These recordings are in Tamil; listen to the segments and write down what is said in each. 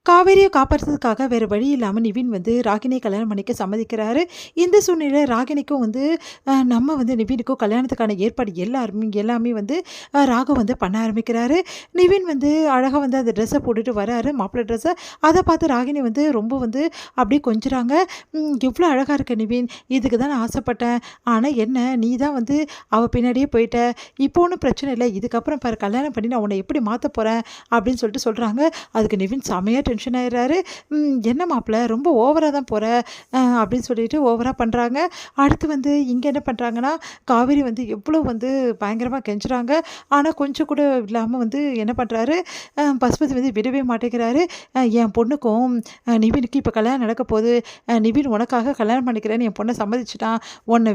காவேரியை காப்பாற்றுறதுக்காக வேறு வழி இல்லாமல் நிவின் வந்து ராகினியை கல்யாணம் பண்ணிக்க சம்மதிக்கிறாரு. இந்த சூழ்நிலையில் ராகினிக்கும் வந்து நம்ம வந்து நிவினுக்கும் கல்யாணத்துக்கான ஏற்பாடு எல்லாமே வந்து ராகவ் வந்து பண்ண ஆரம்பிக்கிறாரு. நிவின் வந்து அழகாக வந்து அந்த ட்ரெஸ்ஸை போட்டுட்டு வராரு, மாப்பிள்ளை ட்ரெஸ்ஸை. அதை பார்த்து ராகினி வந்து ரொம்ப வந்து அப்படியே கொஞ்சுறாங்க. எவ்வளோ அழகாக இருக்க நிவின், இதுக்கு தான் நான் ஆசைப்பட்டேன். ஆனால் என்ன, நீ தான் வந்து அவள் பின்னாடியே போயிட்ட. இப்போ ஒன்றும் பிரச்சனை இல்லை, இதுக்கப்புறம் பாரு கல்யாணம் பண்ணி நான் உன்னை எப்படி மாற்ற போகிறேன் அப்படின்னு சொல்லிட்டு சொல்கிறாங்க. அதுக்கு நிவின் செமையாக டென்ஷன் ஆயிடுறாரு. என்ன மாப்பிள்ள ரொம்ப ஓவராக தான் போகிற அப்படின்னு சொல்லிட்டு ஓவராக பண்ணுறாங்க. அடுத்து வந்து இங்கே என்ன பண்ணுறாங்கன்னா, காவேரி வந்து எவ்வளோ வந்து பயங்கரமாக கெஞ்சுறாங்க. ஆனால் கொஞ்சம் கூட இல்லாமல் வந்து என்ன பண்ணுறாரு, பசுபதி வந்து விடவே மாட்டேங்கிறாரு. என் பொண்ணுக்கும் நிவினுக்கு இப்போ கல்யாணம் நடக்க போகுது, நிவின் உனக்காக கல்யாணம் பண்ணிக்கிறேன்னு என் பொண்ணை சம்மதிச்சிட்டான், உன்னை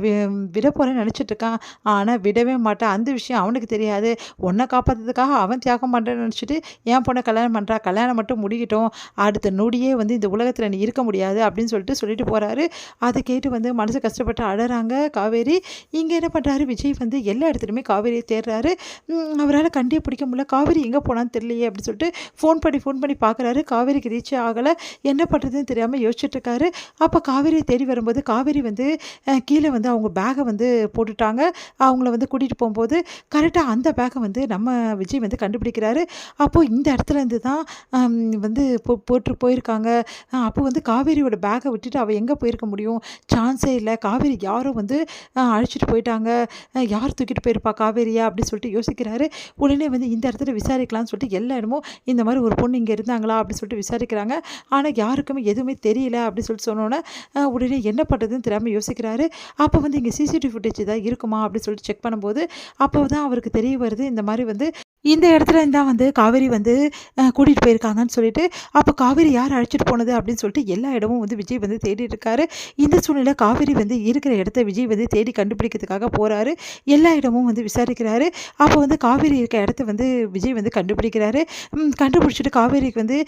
விட போகிறேன்னு நினச்சிட்டு இருக்கான். ஆனால் விடவே மாட்டான், அந்த விஷயம் அவனுக்கு தெரியாது. உன்னை காப்பாற்றுறதுக்காக அவன் தியாகம் பண்ணுறேன்னு நினச்சிட்டு என் பொண்ணை கல்யாணம் பண்ணுறா. கல்யாணம் மட்டும் முடிக்கட்டும், அடுத்த நொடியே வந்து இந்த உலகத்தில் நீ இருக்க முடியாது அப்படின்னு சொல்லிட்டு போகிறாரு. அதை கேட்டு வந்து மனசு கஷ்டப்பட்டு அழறாங்க காவேரி. இங்கே என்ன பண்ணுறாரு, விஜய் வந்து எல்லா இடத்துலையுமே காவேரியை தேடுறாரு. அவரால் கண்டே பிடிக்க முடியல. காவேரி எங்கே போனான்னு தெரியலையே அப்படின்னு சொல்லிட்டு ஃபோன் பண்ணி பார்க்குறாரு. காவேரிக்கு ரீச் ஆகலை. என்ன பண்ணுறதுன்னு தெரியாமல் யோசிச்சுட்ருக்காரு. அப்போ காவேரியை தேடி வரும்போது காவேரி வந்து கீழே வந்து அவங்க பேகை வந்து போட்டுட்டாங்க. அவங்கள வந்து கூட்டிகிட்டு போகும்போது கரெக்டாக அந்த பேகை வந்து நம்ம விஜய் வந்து கண்டுபிடிக்கிறாரு. அப்போது இந்த இடத்துல இருந்து தான் வந்து போட்டு போயிருக்காங்க. அப்போ வந்து காவேரியோட பேக்கை விட்டுட்டு அவள் எங்கே போயிருக்க முடியும், சான்ஸே இல்லை. காவேரி யாரும் வந்து அழைச்சிட்டு போயிட்டாங்க, யார் தூக்கிட்டு போயிருப்பா காவேரியா அப்படின்னு சொல்லிட்டு யோசிக்கிறாரு. உடனே வந்து இந்த இடத்துல விசாரிக்கலாம்னு சொல்லிட்டு எல்லா இடமும் இந்த மாதிரி ஒரு பொண்ணு இங்கே இருந்தாங்களா அப்படின்னு சொல்லிட்டு விசாரிக்கிறாங்க. ஆனால் யாருக்குமே எதுவுமே தெரியல அப்படின்னு சொல்லிட்டு சொன்னோன்னே உடனே என்ன பண்ணுறதுன்னு தெரியாமல் யோசிக்கிறாரு. அப்போ வந்து இங்கே சிசிடிவி ஃபுட்டேஜ் தான் இருக்குமா அப்படின்னு சொல்லிட்டு செக் பண்ணும்போது அப்போ தான் அவருக்கு தெரிய வருது, இந்த மாதிரி வந்து இந்த இடத்துல இருந்தால் வந்து காவேரி வந்து கூட்டிகிட்டு போயிருக்காங்கன்னு சொல்லிட்டு. அப்போ காவேரி யார் அழைச்சிட்டு போனது அப்படின்னு சொல்லிட்டு எல்லா இடமும் வந்து விஜய் வந்து தேடிட்டு இருக்காரு. இந்த சூழ்நிலை காவேரி வந்து இருக்கிற இடத்த விஜய் வந்து தேடி கண்டுபிடிக்கிறதுக்காக போகிறாரு. எல்லா இடமும் வந்து விசாரிக்கிறாரு. அப்போ வந்து காவேரி இருக்க இடத்த வந்து விஜய் வந்து கண்டுபிடிக்கிறாரு. கண்டுபிடிச்சிட்டு காவேரிக்கு வந்து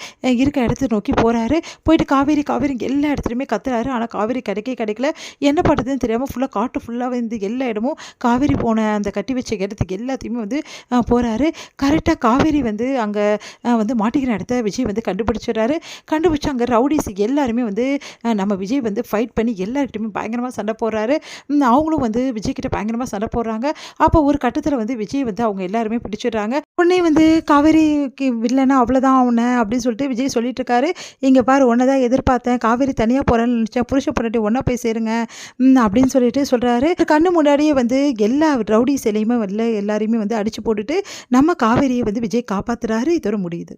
இருக்க இடத்த நோக்கி போகிறாரு. போயிட்டு காவேரி எல்லா இடத்துலையுமே கத்துறாரு. ஆனால் காவேரி கிடைக்கல. என்ன பண்ணுறதுன்னு தெரியாமல் ஃபுல்லாக காட்டு ஃபுல்லாக வந்து எல்லா இடமும் காவேரி போன அந்த கட்டி வச்ச இடத்துக்கு எல்லாத்தையுமே வந்து போகிறாரு. கரெக்டாக காவேரி வந்து அங்கே வந்து மாட்டிக்கிற இடத்த விஜய் வந்து கண்டுபிடிச்சு அங்கே ரவுடிஸ் எல்லாருமே வந்து நம்ம விஜய் வந்து ஃபைட் பண்ணி எல்லார்கிட்டையுமே பயங்கரமாக சண்டை போடுறாரு. அவங்களும் வந்து விஜய்கிட்ட பயங்கரமாக சண்டை போடுறாங்க. அப்போ ஒரு கட்டத்தில் வந்து விஜய் வந்து அவங்க எல்லாருமே பிடிச்சிடுறாங்க. உடனே வந்து காவேரிக்கு இல்லைன்னா அவ்வளோதான் அவனை அப்படின்னு சொல்லிட்டு விஜய் சொல்லிட்டு இருக்காரு. இங்கே பாரு, ஒன்றை தான் எதிர்பார்த்தேன், காவேரி தனியாக போகிறேன்னு நினச்சேன், புருஷ பொண்டாட்டி ஒன்றா போய் சேருங்க அப்படின்னு சொல்லிட்டு சொல்கிறாரு. கண்ணு முன்னாடியே வந்து எல்லா ரவுடிஸ் எல்லாரையுமே வந்து அடித்து போட்டுட்டு நம்ம காவேரியை வந்து விஜய் காப்பாற்றுறாரு. இதோட முடியுது.